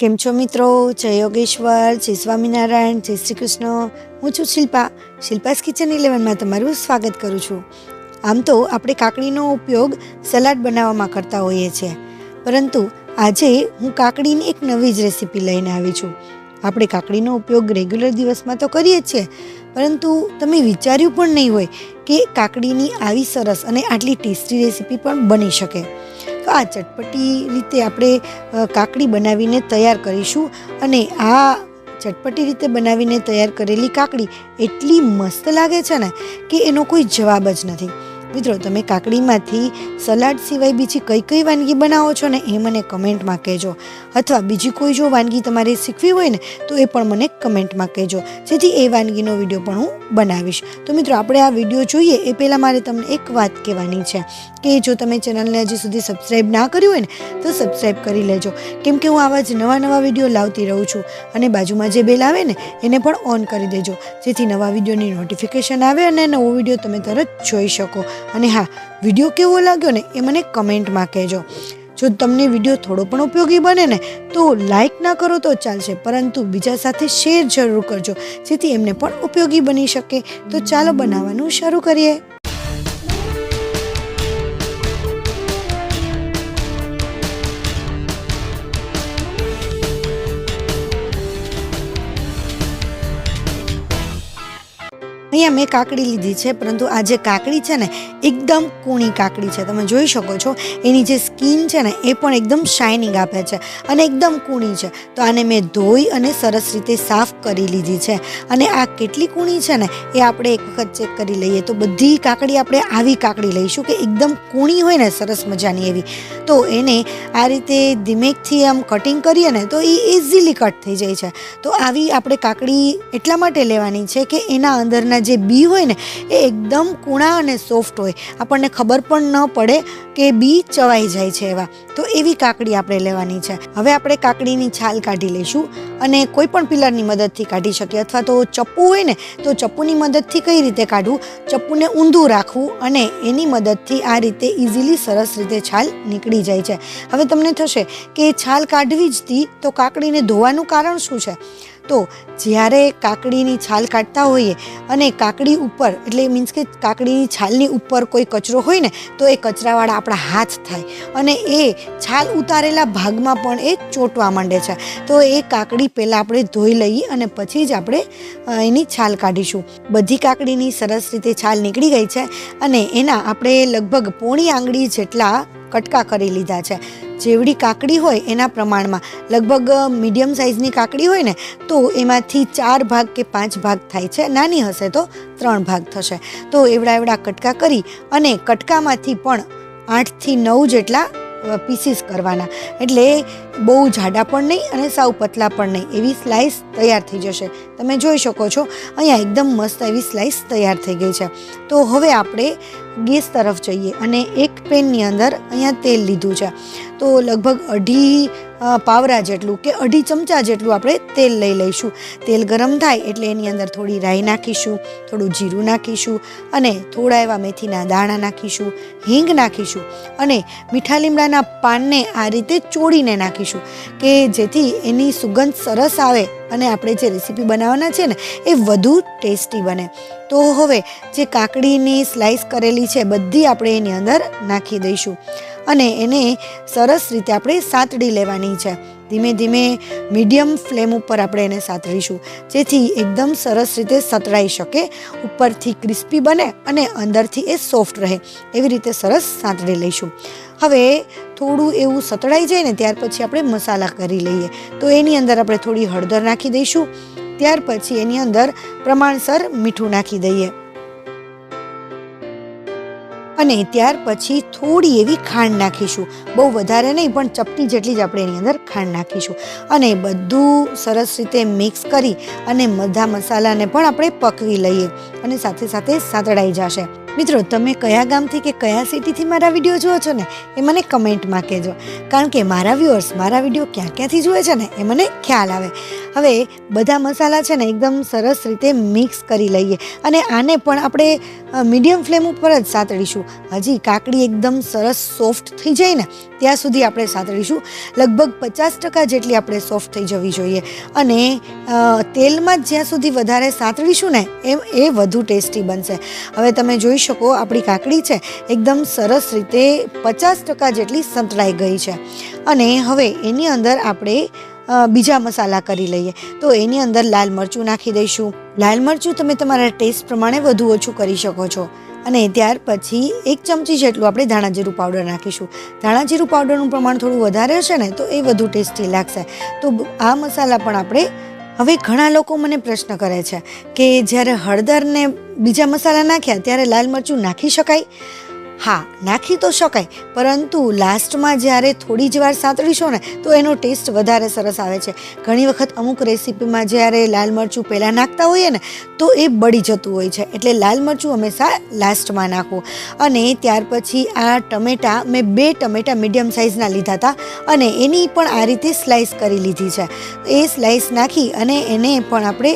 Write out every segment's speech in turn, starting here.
કેમ છો મિત્રો? જય યોગેશ્વર, જય સ્વામિનારાયણ, જય શ્રી કૃષ્ણ. હું છું શિલ્પાસ કિચન 11માં તમારું સ્વાગત કરું છું. આમ તો આપણે કાકડીનો ઉપયોગ સલાડ બનાવવામાં કરતા હોઈએ છીએ, પરંતુ આજે હું કાકડીની એક નવી જ રેસીપી લઈને આવી છું. આપણે કાકડીનો ઉપયોગ રેગ્યુલર દિવસમાં તો કરીએ જ છીએ, પરંતુ તમે વિચાર્યું પણ નહીં હોય કે કાકડીની આવી સરસ અને આટલી ટેસ્ટી રેસીપી પણ બની શકે. તો આ ચટપટી રીતે આપણે કાકડી બનાવીને તૈયાર કરીશું, અને આ ચટપટી રીતે બનાવીને તૈયાર કરેલી કાકડી એટલી મસ્ત લાગે છે ને કે એનો કોઈ જવાબ જ નથી. મિત્રો, તમે કાકડીમાંથી સલાડ સિવાય બીજી કઈ કઈ વાનગી બનાવો છો ને એ મને કમેન્ટમાં કહેજો, અથવા બીજી કોઈ જો વાનગી તમારે શીખવી હોય ને તો એ પણ મને કમેન્ટમાં કહેજો, જેથી એ વાનગીનો વિડીયો પણ હું બનાવીશ. તો મિત્રો, આપણે આ વિડીયો જોઈએ એ પહેલાં મારે તમને એક વાત કહેવાની છે કે જો તમે ચેનલને હજી સુધી સબસ્ક્રાઈબ ના કર્યું હોય ને તો સબસ્ક્રાઈબ કરી લેજો, કેમ કે હું આવા જ નવા વિડીયો લાવતી રહું છું. અને બાજુમાં જે બેલ આવે ને એને પણ ઓન કરી દેજો, જેથી નવા વિડીયોની નોટિફિકેશન આવે અને નવો વિડીયો તમે તરત જોઈ શકો. અને હા, વિડીયો કેવો લાગ્યો ને એ મને કમેન્ટમાં કહેજો. જો તમને વિડીયો થોડો પણ ઉપયોગી બને ને તો લાઈક ના કરો તો ચાલશે, પરંતુ બીજા સાથે શેર જરૂર કરજો, જેથી એમને પણ ઉપયોગી બની શકે. તો ચાલો બનાવવાનું શરૂ કરીએ. અહીંયા મેં કાકડી લીધી છે, પરંતુ આ જે કાકડી છે ને એકદમ કૂણી કાકડી છે. તમે જોઈ શકો છો એની જે સ્કિન છે ને એ પણ એકદમ શાઇનિંગ આપે છે અને એકદમ કૂણી છે. તો આને મેં ધોઈ અને સરસ રીતે સાફ કરી લીધી છે. અને આ કેટલી કૂણી છે ને એ આપણે એક વખત ચેક કરી લઈએ. તો બધી કાકડી આપણે આવી કાકડી લઈશું કે એકદમ કૂણી હોય ને, સરસ મજાની એવી. તો એને આ રીતે ધીમેકથી આમ કટિંગ કરીએ ને તો એ ઇઝીલી કટ થઈ જાય છે. તો આવી આપણે કાકડી એટલા માટે લેવાની છે કે એના અંદરના જે બી હોય ને એ એકદમ કૂણા અને સોફ્ટ હોય, આપણને ખબર પણ ન પડે કે બી ચવાઈ જાય છે એવા. તો એવી કાકડી આપણે લેવાની છે. હવે આપણે કાકડીની છાલ કાઢી લઈશું, અને કોઈ પણ પિલરની મદદથી કાઢી શકીએ, અથવા તો ચપ્પુ હોય ને તો ચપ્પુની મદદથી કઈ રીતે કાઢવું, ચપ્પુને ઊંધું રાખવું અને એની મદદથી આ રીતે ઇઝીલી સરસ રીતે છાલ નીકળી જાય છે. હવે તમને થશે કે છાલ કાઢવી જ હતી તો કાકડીને ધોવાનું કારણ શું છે? તો જ્યારે કાકડીની છાલ કાઢતા હોઈએ અને કાકડી ઉપર, એટલે મીન્સ કે કાકડીની છાલની ઉપર કોઈ કચરો હોય ને તો એ કચરાવાળા આપણા હાથ થાય અને એ છાલ ઉતારેલા ભાગમાં પણ એ ચોંટવા માંડે છે. તો એ કાકડી પહેલાં આપણે ધોઈ લઈએ અને પછી જ આપણે એની છાલ કાઢીશું. બધી કાકડીની સરસ રીતે છાલ નીકળી ગઈ છે, અને એના આપણે લગભગ પોણી આંગળી જેટલા કટકા કરી લીધા છે. જેવડી કાકડી હોય એના પ્રમાણમાં, લગભગ મીડિયમ સાઇઝની કાકડી હોય ને તો એમાંથી 4 ભાગ કે 5 ભાગ થાય છે, નાની હશે તો 3 ભાગ થશે. તો એવડા કટકા કરી અને કટકામાંથી પણ 8 થી 9 જેટલા પીસીસ કરવાના, એટલે બહુ જાડા પણ નહીં અને સાવ પતલા પણ નહીં, એવી સ્લાઇસ તૈયાર થઈ જશે. તમે જોઈ શકો છો અહીંયા એકદમ મસ્ત એવી સ્લાઇસ તૈયાર થઈ ગઈ છે. તો હવે આપણે ગેસ તરફ જઈએ અને એક પેનની અંદર અહીંયા તેલ લીધું છે. તો લગભગ 2.5 પાવરા જેટલું કે 2.5 ચમચા જેટલું આપણે તેલ લઈ લઈશું. તેલ ગરમ થાય એટલે એની અંદર થોડી રાઈ નાખીશું, થોડું જીરું નાખીશું, અને થોડા એવા મેથીના દાણા નાખીશું, હિંગ નાખીશું, અને મીઠા લીમડાના પાનને આ રીતે ચોળીને નાખીશું કે જેથી એની સુગંધ સરસ આવે અને આપણે જે રેસીપી બનાવવાના છે ને એ વધુ ટેસ્ટી બને. તો હવે જે કાકડીની સ્લાઇસ કરેલી છે બધી આપણે એની અંદર નાખી દઈશું, અને એને સરસ રીતે આપણે સાતડી લેવાની છે. ધીમે ધીમે મીડિયમ ફ્લેમ ઉપર આપણે એને સાતળીશું, જેથી એકદમ સરસ રીતે સતળાઈ શકે, ઉપરથી ક્રિસ્પી બને અને અંદરથી એ સોફ્ટ રહે, એવી રીતે સરસ સાતળી લઈશું. હવે થોડું એવું સતળાઈ જાય ને ત્યાર પછી આપણે મસાલા કરી લઈએ. તો એની અંદર આપણે થોડી હળદર નાખી દઈશું, ત્યાર પછી એની અંદર પ્રમાણસર મીઠું નાખી દઈએ, અને ત્યાર પછી થોડી એવી ખાંડ નાખીશું. બહુ વધારે નહીં, પણ ચપટી જેટલી જ આપણે એની અંદર ખાંડ નાખીશું, અને બધું સરસ રીતે મિક્સ કરી અને બધા મસાલાને પણ આપણે પકવી લઈએ અને સાથે સાથે સાતળાઈ જશે. મિત્રો, તમે કયા ગામથી કે કયા સિટીથી મારા વિડીયો જુઓ છો ને એ મને કમેન્ટમાં કહેજો, કારણ કે મારા વ્યુઅર્સ મારા વિડીયો ક્યાં ક્યાંથી જુએ છે ને એ મને ખ્યાલ આવે. હવે બધા મસાલા છે ને એકદમ સરસ રીતે મિક્સ કરી લઈએ અને આને પણ આપણે મીડિયમ ફ્લેમ ઉપર જ સાતળીશું. હજી કાકડી એકદમ સરસ સોફ્ટ થઈ જાય ને ત્યાં સુધી આપણે સાતળીશું. લગભગ 50% જેટલી આપણે સોફ્ટ થઈ જવી જોઈએ અને તેલમાં જ જ્યાં સુધી વધારે સાતળીશું ને એ વધુ ટેસ્ટી બનશે. હવે તમે જોઈ શકો આપણી કાકડી છે એકદમ સરસ રીતે 50% જેટલી સંતળાઈ ગઈ છે અને હવે એની અંદર આપણે બીજા મસાલા કરી લઈએ. તો એની અંદર લાલ મરચું નાખી દઈશું. લાલ મરચું તમે તમારા ટેસ્ટ પ્રમાણે વધુ ઓછું કરી શકો છો. અને ત્યાર પછી 1 ચમચી જેટલું આપણે ધાણા જીરું પાવડર નાખીશું. ધાણા જીરું પાવડરનું પ્રમાણ થોડું વધારે હશે ને તો એ વધુ ટેસ્ટી લાગશે. તો આ મસાલા પણ આપણે હવે ઘણા લોકો મને પ્રશ્ન કરે છે કે જ્યારે હળદર ને બીજા મસાલા નાખ્યા ત્યારે લાલ મરચું નાખી શકાય? હા, નાખી તો શકાય, પરંતુ લાસ્ટમાં જ્યારે થોડી જ વાર સાતળીશો ને તો એનો ટેસ્ટ વધારે સરસ આવે છે. ઘણી વખત અમુક રેસીપીમાં જ્યારે લાલ મરચું પહેલાં નાખતા હોઈએ ને તો એ બળી જતું હોય છે, એટલે લાલ મરચું હંમેશા લાસ્ટમાં નાખવું. અને ત્યાર પછી આ ટમેટાં મેં 2 ટમેટાં મીડિયમ સાઇઝના લીધા હતા અને એની પણ આ રીતે સ્લાઇસ કરી લીધી છે. એ સ્લાઇસ નાખી અને એને પણ આપણે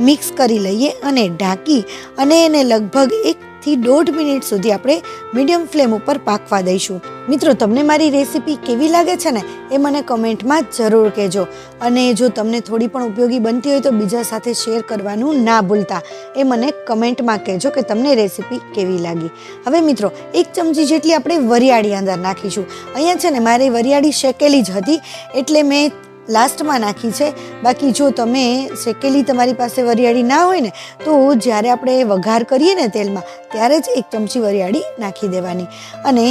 મિક્સ કરી લઈએ અને ઢાંકી અને એને લગભગ 1 થી 1.5 મિનિટ સુધી આપણે મીડિયમ ફ્લેમ ઉપર પાકવા દઈશું. મિત્રો, તમને મારી રેસીપી કેવી લાગે છે ને એ મને કમેન્ટમાં જરૂર કહેજો અને જો તમને થોડી પણ ઉપયોગી બનતી હોય તો બીજા સાથે શેર કરવાનું ના ભૂલતા. એ મને કમેન્ટમાં કહેજો કે તમને રેસીપી કેવી લાગી. હવે મિત્રો, 1 ચમચી જેટલી આપણે વરિયાળી અંદર નાખીશું. અહીંયા છે ને મારી વરિયાળી શેકેલી જ હતી એટલે મેં લાસ્ટમાં નાખી છે. બાકી જો તમે શેકેલી તમારી પાસે વરિયાળી ના હોય ને તો જ્યારે આપણે વઘાર કરીએ ને તેલમાં ત્યારે જ 1 ચમચી વરિયાળી નાખી દેવાની અને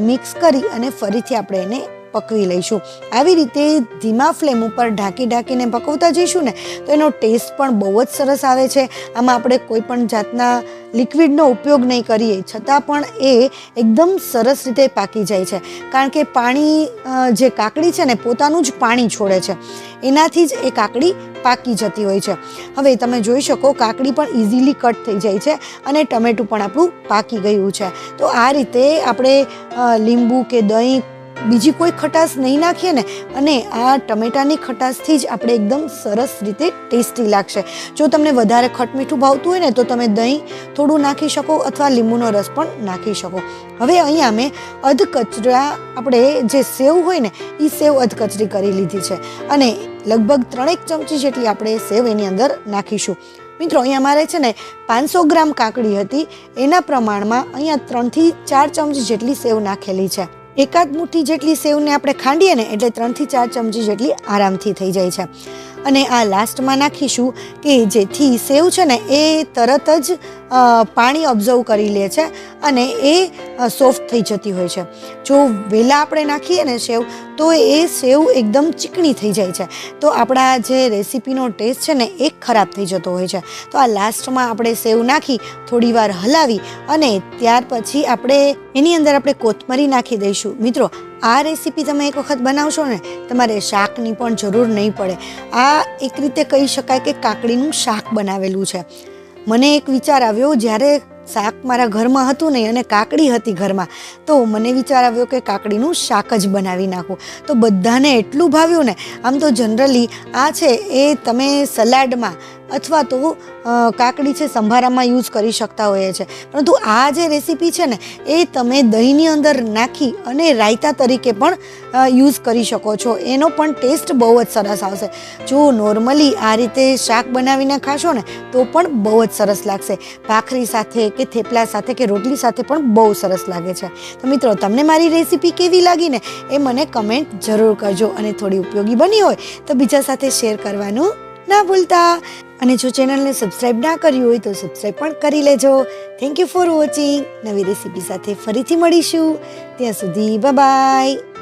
મિક્સ કરી અને ફરીથી આપણે એને પકવી લઈશું. આવી રીતે ધીમા ફ્લેમ ઉપર ઢાંકીને પકવતા જઈશું ને તો એનો ટેસ્ટ પણ બહુ જ સરસ આવે છે. આમાં આપણે કોઈ પણ જાતના લિક્વિડનો ઉપયોગ નહીં કરીએ છતાં પણ એ એકદમ સરસ રીતે પાકી જાય છે, કારણ કે પાણી જે કાકડી છે ને પોતાનું જ પાણી છોડે છે, એનાથી જ એ કાકડી પાકી જતી હોય છે. હવે તમે જોઈ શકો કાકડી પણ ઇઝીલી કટ થઈ જાય છે અને ટમેટું પણ આપણું પાકી ગયું છે. તો આ રીતે આપણે લીંબુ કે દહીં બીજી કોઈ ખટાશ નહીં નાખીએ ને અને આ ટમેટાની ખટાશથી જ આપણે એકદમ સરસ રીતે ટેસ્ટી લાગશે. જો તમને વધારે ખટમીઠું ભાવતું હોય ને તો તમે દહીં થોડું નાખી શકો અથવા લીંબુનો રસ પણ નાખી શકો. હવે અહીંયા મેં અધકચરા આપણે જે સેવ હોય ને એ સેવ અધકચરી કરી લીધી છે અને લગભગ 3 ચમચી જેટલી આપણે સેવ એની અંદર નાખીશું. મિત્રો, અહીંયા મારે છે ને 500 ગ્રામ કાકડી હતી એના પ્રમાણમાં અહીંયા 3 થી 4 ચમચી જેટલી સેવ નાખેલી છે. એકાદ મુઠ્ઠી જેટલી સેવને આપણે ખાંડીએ ને એટલે 3 થી 4 ચમચી જેટલી આરામથી થઈ જાય છે. અને આ લાસ્ટમાં નાખીશું કે જેથી સેવ છે ને એ તરત જ પાણી ઓબ્ઝર્વ કરી લે છે અને એ સોફ્ટ થઈ જતી હોય છે. જો વહેલા આપણે નાખીએ ને સેવ તો એ સેવ એકદમ ચીકણી થઈ જાય છે, તો આપણા જે રેસીપીનો ટેસ્ટ છે ને એ ખરાબ થઈ જતો હોય છે. તો આ લાસ્ટમાં આપણે સેવ નાખી થોડી વાર હલાવી અને ત્યાર પછી આપણે એની અંદર આપણે કોથમરી નાખી દઈશું. મિત્રો, આ રેસીપી તમે એક વખત બનાવશો ને તમારે શાકની પણ જરૂર નહીં પડે. આ એક રીતે કહી શકાય કે કાકડીનું શાક બનાવેલું છે. મને એક વિચાર આવ્યો જ્યારે શાક મારા ઘરમાં હતું નહીં અને કાકડી હતી ઘરમાં, તો મને વિચાર આવ્યો કે કાકડીનું શાક જ બનાવી નાખું. તો બધાને એટલું ભાવ્યું ને. આમ તો જનરલી આ છે એ તમે સલાડમાં અથવા તો કાકડી છે સંભારામાં યુઝ કરી શકતા હોઈએ છે, પરંતુ આ જે રેસીપી છે ને એ તમે દહીંની અંદર નાખી અને રાયતા તરીકે પણ યુઝ કરી શકો છો. એનો પણ ટેસ્ટ બહુ જ સરસ આવશે. જો નોર્મલી આ રીતે શાક બનાવીને ખાશો ને તો પણ બહુ જ સરસ લાગશે. ભાખરી સાથે કે થેપલા સાથે કે રોટલી સાથે પણ બહુ સરસ લાગે છે. તો મિત્રો, તમને મારી રેસીપી કેવી લાગી ને એ મને કમેન્ટ જરૂર કરજો અને થોડી ઉપયોગી બની હોય તો બીજા સાથે શેર કરવાનું ના ભૂલતા. અને જો ચેનલને સબસ્ક્રાઈબ ના કર્યું હોય તો સબસ્ક્રાઈબ પણ કરી લેજો. Thank you for watching. નવી રેસીપી સાથે ફરીથી મળીશું. ત્યાં સુધી બાય બાય.